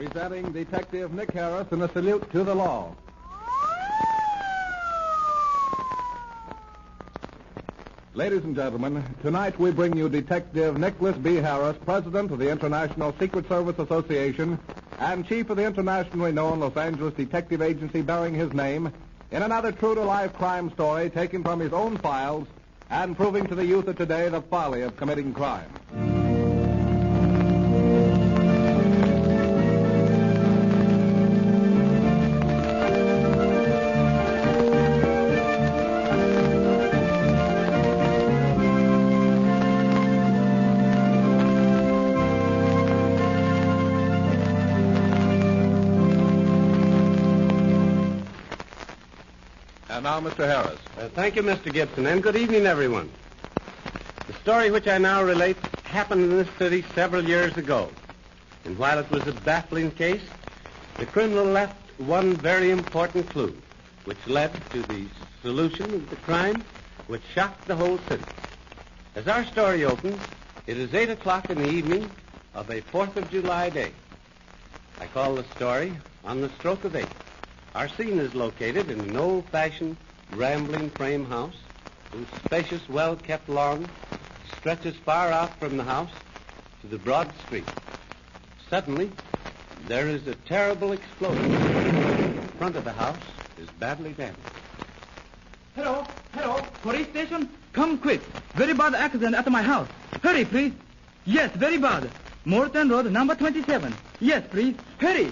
Presenting Detective Nick Harris in a salute to the law. Ladies and gentlemen, tonight we bring you Detective Nicholas B. Harris, President of the International Secret Service Association and Chief of the internationally known Los Angeles Detective Agency bearing his name, in another true-to-life crime story taken from his own files and proving to the youth of today the folly of committing crime. And now, Mr. Harris. Thank you, Mr. Gibson, and good evening, everyone. The story which I now relate happened in this city several years ago. And while it was a baffling case, the criminal left one very important clue, which led to the solution of the crime which shocked the whole city. As our story opens, it is 8 o'clock in the evening of a 4th of July day. I call the story On the Stroke of 8. Our scene is located in an old-fashioned, rambling frame house whose spacious, well-kept lawn stretches far out from the house to the broad street. Suddenly, there is a terrible explosion. The front of the house is badly damaged. Hello, police station? Come quick. Very bad accident at my house. Hurry, please. Yes, very bad. Morton Road, number 27. Yes, please. Hurry.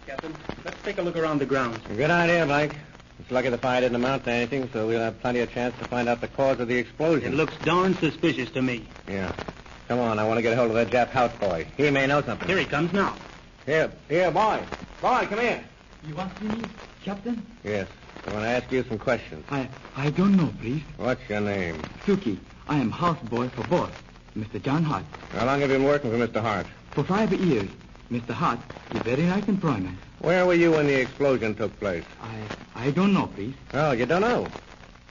Captain. Let's take a look around the grounds. Good idea, Mike. It's lucky the fire didn't amount to anything, so we'll have plenty of chance to find out the cause of the explosion. It looks darn suspicious to me. Yeah. Come on, I want to get a hold of that Jap houseboy. He may know something. Here he comes now. Here, boy. Boy, come here. You want to see me, Captain? Yes. I want to ask you some questions. I don't know, please. What's your name? Suki. I am houseboy for boss, Mr. John Hart. How long have you been working for Mr. Hart? For 5 years. Mr. Hart is very nice employment. Where were you when the explosion took place? I don't know, please. Oh, you don't know?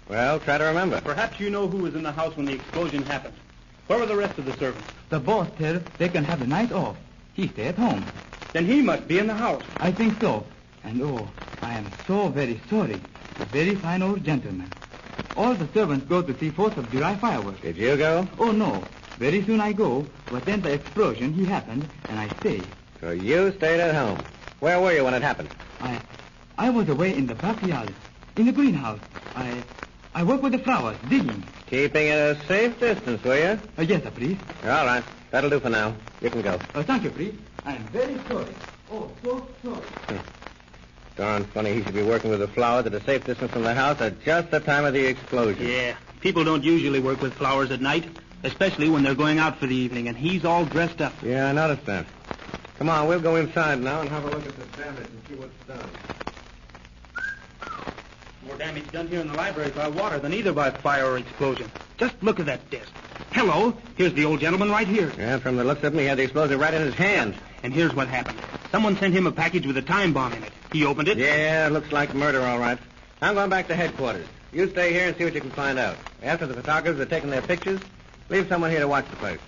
Well, try to remember. Perhaps you know who was in the house when the explosion happened. Where were the rest of the servants? The boss tells they can have the night off. He stay at home. Then he must be in the house. I think so. And I am so very sorry. A very fine old gentleman. All the servants go to see 4th of July fireworks. Did you go? Oh, no. Very soon I go, but then the explosion, he happened, and I stay. So you stayed at home. Where were you when it happened? I was away in the backyard, in the greenhouse. I work with the flowers, digging. Keeping at a safe distance, were you? Yes, sir, please. All right. That'll do for now. You can go. Thank you, please. I am very sorry. Oh, so sorry. Darn funny he should be working with the flowers at a safe distance from the house at just the time of the explosion. Yeah. People don't usually work with flowers at night, especially when they're going out for the evening, and he's all dressed up. Yeah, I noticed that. Come on, we'll go inside now and have a look at the damage and see what's done. More damage done here in the library by water than either by fire or explosion. Just look at that desk. Hello, here's the old gentleman right here. Yeah, from the looks of him, he had the explosive right in his hand. And here's what happened. Someone sent him a package with a time bomb in it. He opened it. Yeah, it looks like murder, all right. I'm going back to headquarters. You stay here and see what you can find out. After the photographers have taken their pictures, leave someone here to watch the place.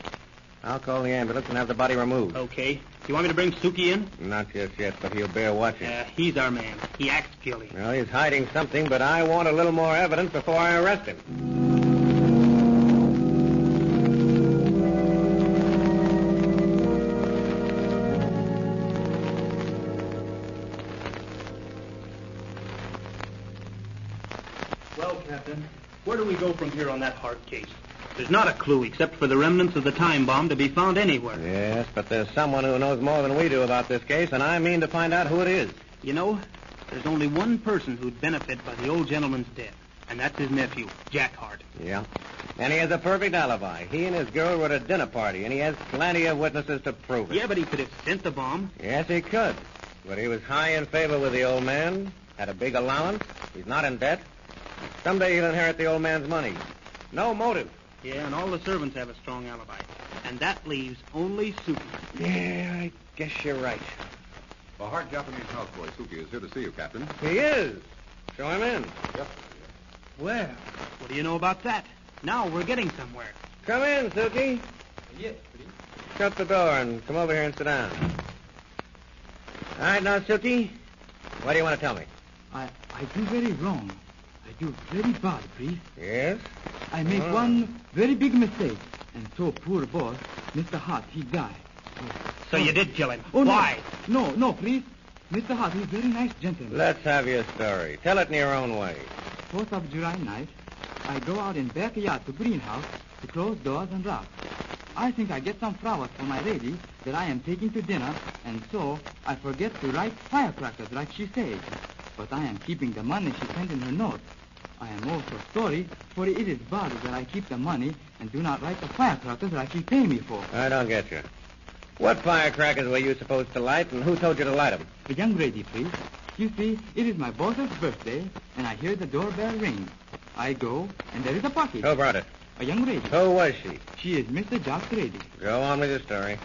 I'll call the ambulance and have the body removed. Okay. You want me to bring Suki in? Not just yet, but he'll bear watching. He's our man. He acts guilty. Well, he's hiding something, but I want a little more evidence before I arrest him. Well, Captain, where do we go from here on that hard case? There's not a clue except for the remnants of the time bomb to be found anywhere. Yes, but there's someone who knows more than we do about this case, and I mean to find out who it is. You know, there's only one person who'd benefit by the old gentleman's death, and that's his nephew, Jack Hart. Yeah. And he has a perfect alibi. He and his girl were at a dinner party, and he has plenty of witnesses to prove it. Yeah, but he could have sent the bomb. Yes, he could. But he was high in favor with the old man, had a big allowance, he's not in debt. Someday he'll inherit the old man's money. No motive. Yeah, and all the servants have a strong alibi. And that leaves only Suki. Yeah, I guess you're right. The Hart Japanese houseboy, Suki, is here to see you, Captain. He is. Show him in. Yep. Well, what do you know about that? Now we're getting somewhere. Come in, Suki. Yes, please. Shut the door and come over here and sit down. All right, now, Suki, what do you want to tell me? I do very wrong. I do very bad, please. Yes? I make one very big mistake. And so poor boss, Mr. Hart, he die. So you did kill him. Oh, Why? No, please. Mr. Hart, he's very nice gentleman. Let's have your story. Tell it in your own way. 4th of July night, I go out in backyard to greenhouse to close doors and wrap. I think I get some flowers for my lady that I am taking to dinner, and so I forget to write firecrackers like she said. But I am keeping the money she sent in her note. I am also sorry, for it is bad that I keep the money and do not write the firecrackers like she paid me for. I don't get you. What firecrackers were you supposed to light, and who told you to light them? The young lady, please. You see, it is my boss's birthday, and I hear the doorbell ring. I go, and there is a package. Who brought it? A young lady. Who was she? She is Mr. Jack's lady. Go on with your story.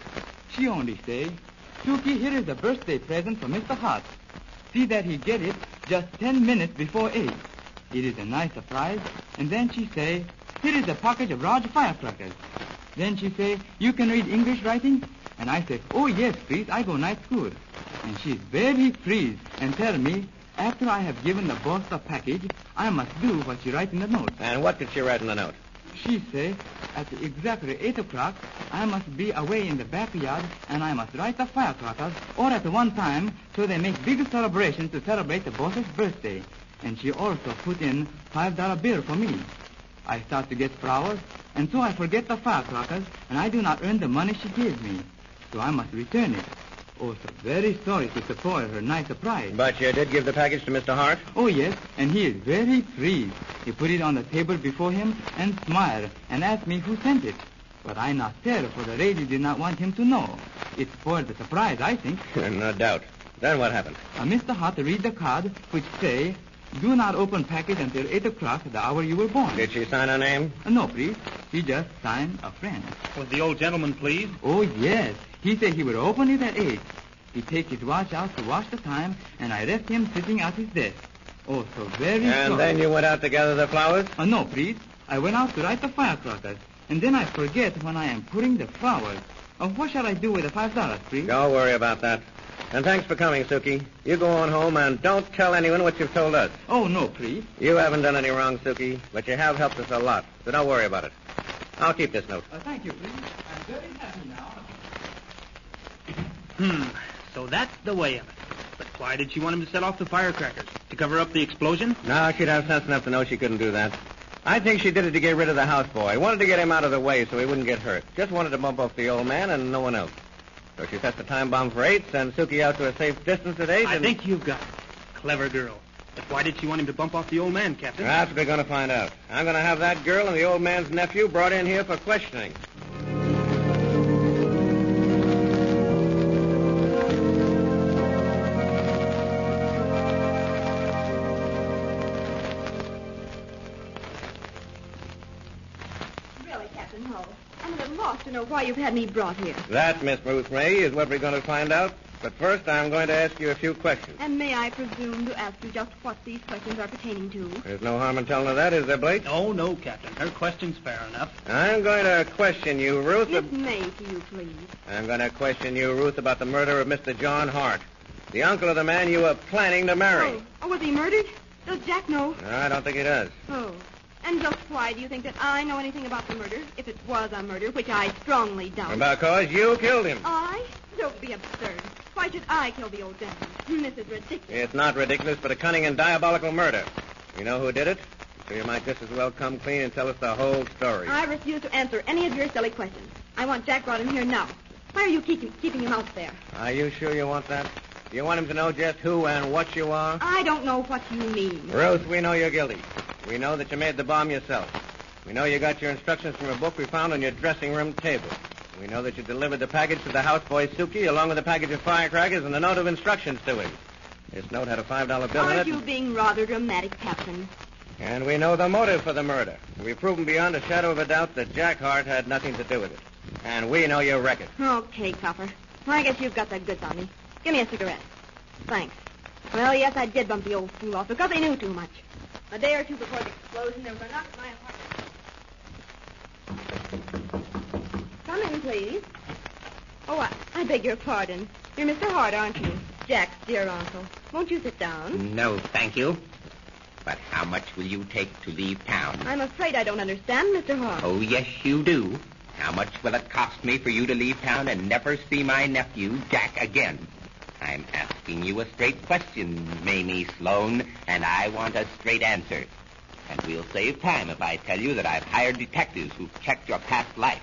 She only say, Suki, here is a birthday present for Mr. Hart. See that he get it just 10 minutes before 8. It is a nice surprise. And then she say, here is a package of large firecrackers. Then she say, you can read English writing? And I say, oh, yes, please, I go night school. And she's very pleased and tell me, after I have given the boss the package, I must do what she write in the note. And what did she write in the note? She say, at exactly 8 o'clock, I must be away in the backyard, and I must light the firecrackers all at one time, so they make big celebrations to celebrate the boss's birthday. And she also put in $5 bill for me. I start to get flowers, and so I forget the firecrackers, and I do not earn the money she gave me. So I must return it. Oh, so very sorry to spoil her nice surprise. But you did give the package to Mr. Hart? Oh, yes, and he is very pleased. He put it on the table before him and smiled and asked me who sent it. But I not tell, for the lady did not want him to know. It spoiled the surprise, I think. No doubt. Then what happened? Mr. Hart read the card, which say, do not open package until 8 o'clock, the hour you were born. Did she sign her name? No, please. He just signed a friend. Was the old gentleman pleased? Oh, yes. He said he would open it at 8. He take his watch out to watch the time, and I left him sitting at his desk. Oh, so very And sorry. then you went out to gather the flowers? No, please. I went out to light the firecrackers, and then I forget when I am putting the flowers. What shall I do with the $5, please? Don't worry about that. And thanks for coming, Suki. You go on home and don't tell anyone what you've told us. Oh, no, please. You haven't done any wrong, Suki, but you have helped us a lot, so don't worry about it. I'll keep this note. Thank you, please. I'm very happy now. So that's the way of it. But why did she want him to set off the firecrackers? To cover up the explosion? No, she'd have sense enough to know she couldn't do that. I think she did it to get rid of the houseboy. Wanted to get him out of the way so he wouldn't get hurt. Just wanted to bump off the old man and no one else. So she set the time bomb for 8, send Suki out to a safe distance at 8, I think you've got it. Clever girl. But why did she want him to bump off the old man, Captain? That's what we're going to find out. I'm going to have that girl and the old man's nephew brought in here for questioning. Really, Captain Hull, I'm a little lost to know why you've had me brought here. That, Miss Ruth Ray, is what we're going to find out. But first, I'm going to ask you a few questions. And may I presume to ask you just what these questions are pertaining to? There's no harm in telling her that, is there, Blake? Oh, no, Captain. Her question's fair enough. I'm going to question you, Ruth. Miss May, to you, please. I'm going to question you, Ruth, about the murder of Mr. John Hart, the uncle of the man you were planning to marry. Oh, was he murdered? Does Jack know? No, I don't think he does. Oh. And just why do you think that I know anything about the murder, if it was a murder, which I strongly doubt? Because you killed him. I? Don't be absurd. Why should I kill the old gentleman? This is ridiculous. It's not ridiculous, but a cunning and diabolical murder. You know who did it? So you might just as well come clean and tell us the whole story. I refuse to answer any of your silly questions. I want Jack brought in here now. Why are you keeping him out there? Are you sure you want that? Do you want him to know just who and what you are? I don't know what you mean. Ruth, we know you're guilty. We know that you made the bomb yourself. We know you got your instructions from a book we found on your dressing room table. We know that you delivered the package to the houseboy Suki along with a package of firecrackers and a note of instructions to him. This note had a $5 bill in it. Aren't you being rather dramatic, Captain? And we know the motive for the murder. We've proven beyond a shadow of a doubt that Jack Hart had nothing to do with it. And we know your record. Okay, Copper. I guess you've got the goods on me. Give me a cigarette. Thanks. Well, yes, I did bump the old fool off because I knew too much. A day or two before the explosion, there was a knock at my apartment. Come in, please. Oh, I beg your pardon. You're Mr. Hart, aren't you? Jack's dear uncle. Won't you sit down? No, thank you. But how much will you take to leave town? I'm afraid I don't understand, Mr. Hart. Oh, yes, you do. How much will it cost me for you to leave town and never see my nephew, Jack, again? I'm asking you a straight question, Mamie Sloan, and I want a straight answer. And we'll save time if I tell you that I've hired detectives who've checked your past life.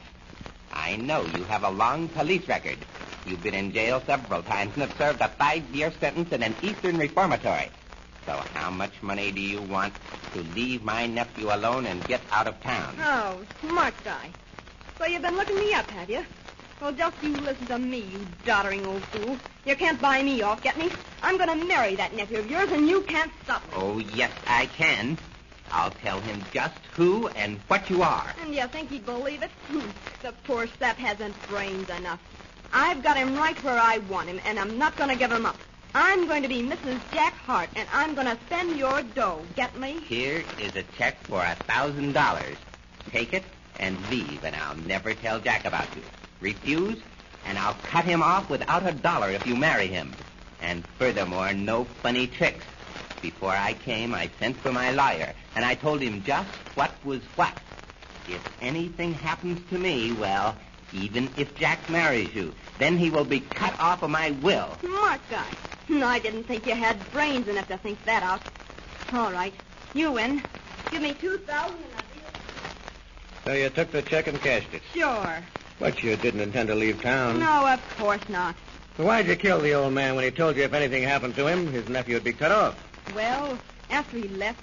I know you have a long police record. You've been in jail several times and have served a 5-year sentence in an Eastern reformatory. So how much money do you want to leave my nephew alone and get out of town? Oh, smart guy. So you've been looking me up, have you? Well, just you listen to me, you doddering old fool. You can't buy me off, get me? I'm going to marry that nephew of yours, and you can't stop me. Oh, yes, I can. I'll tell him just who and what you are. And you think he'd believe it? The poor sap hasn't brains enough. I've got him right where I want him, and I'm not going to give him up. I'm going to be Mrs. Jack Hart, and I'm going to spend your dough. Get me? Here is a check for $1,000. Take it and leave, and I'll never tell Jack about you. Refuse, and I'll cut him off without $1 if you marry him. And furthermore, no funny tricks. Before I came, I sent for my lawyer, and I told him just what was what. If anything happens to me, well, even if Jack marries you, then he will be cut off of my will. Smart guy. I didn't think you had brains enough to think that out. All right, you win. Give me $2,000 and I'll deal. So you took the check and cashed it. Sure. But you didn't intend to leave town. No, of course not. So why'd you kill the old man when he told you if anything happened to him, his nephew would be cut off? Well, after he left,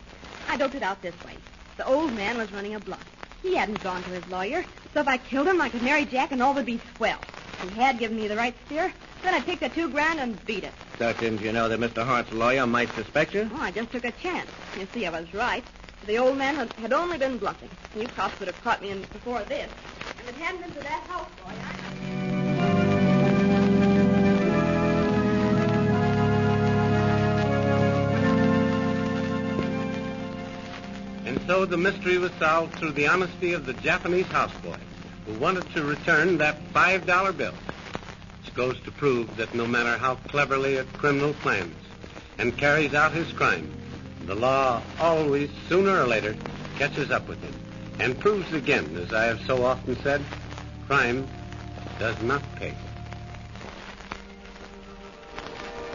I doped it out this way. The old man was running a bluff. He hadn't gone to his lawyer, so if I killed him, I could marry Jack and all would be swell. If he had given me the right steer, then I'd take the $2,000 and beat it. So didn't you know that Mr. Hart's lawyer might suspect you? Oh, I just took a chance. You see, I was right. The old man had only been bluffing. You cops would have caught me in before this. And if it hadn't been for that house boy, And so the mystery was solved through the honesty of the Japanese houseboy, who wanted to return that $5 bill. Which goes to prove that no matter how cleverly a criminal plans and carries out his crime, the law always, sooner or later, catches up with him and proves again, as I have so often said, crime does not pay.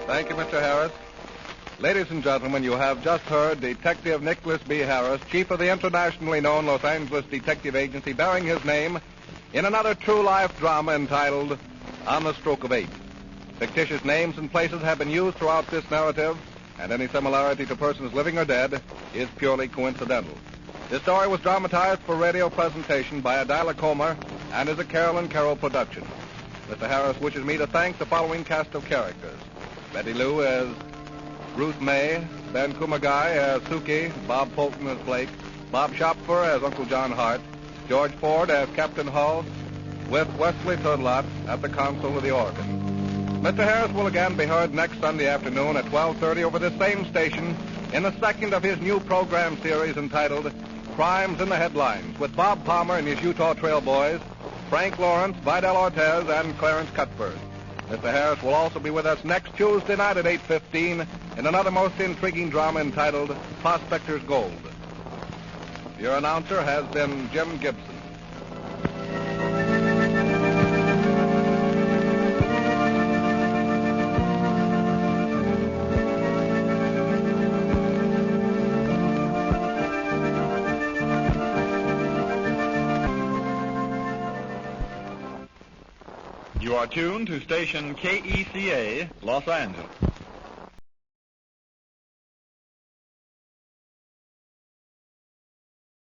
Thank you, Mr. Harris. Ladies and gentlemen, you have just heard Detective Nicholas B. Harris, chief of the internationally known Los Angeles Detective Agency, bearing his name in another true-life drama entitled On the Stroke of 8. Fictitious names and places have been used throughout this narrative, and any similarity to persons living or dead is purely coincidental. This story was dramatized for radio presentation by Adila Comer and is a Carolyn Carroll production. Mr. Harris wishes me to thank the following cast of characters. Betty Lou as Ruth May, Ben Kumagai as Suki, Bob Polton as Blake, Bob Shopfer as Uncle John Hart, George Ford as Captain Hull, with Wesley Tudlot at the console of the organ. Mr. Harris will again be heard next Sunday afternoon at 12:30 over this same station in the second of his new program series entitled Crimes in the Headlines, with Bob Palmer and his Utah Trail Boys, Frank Lawrence, Vidal Ortez, and Clarence Cuthbert. Mr. Harris will also be with us next Tuesday night at 8:15 in another most intriguing drama entitled Prospector's Gold. Your announcer has been Jim Gibson. You are tuned to station KECA, Los Angeles.